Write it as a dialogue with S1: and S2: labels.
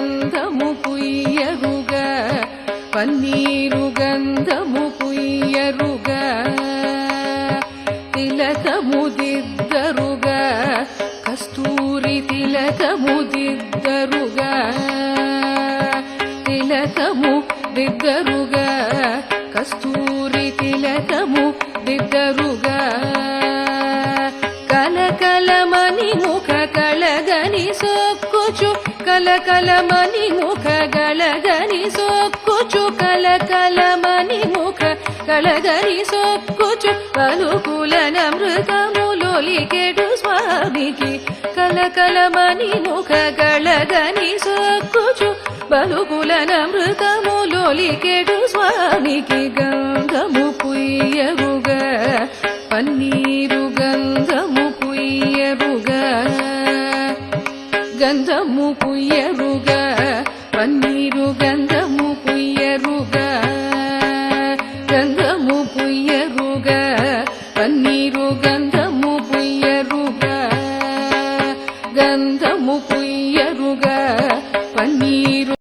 S1: గంధము పుయ్యరుగ పన్నీరు గంధము పుయ్యరుగ తిలకము దిద్దరుగ కస్తూరి తిలకము దిద్దరుగ తిలకము దిద్దరుగ కస్తూరి తిలకము దిద్దరుగ కలకలమని ముఖ కళగని సొక్కుచు కలకలమని ముఖ గళగని సొక్కుచు కలకలమని ముఖ కళగని సొక్కుచు పలుకులనమృతములొలికెడు స్వామికి కలకలమని ముఖ గళగని సొక్కుచు పలుకులనమృతములొలికెడు స్వామికి గంధము పుయ్యరుగ పన్నీరు గంధము పుయ్యరుగ గంధము పుయ్యరుగ పన్నీరు గంధము పుయ్యరుగ గంధము పుయ్యరుగ పన్నీరు గంధము పుయ్యరుగ గంధము పుయ్యరుగ పన్నీరు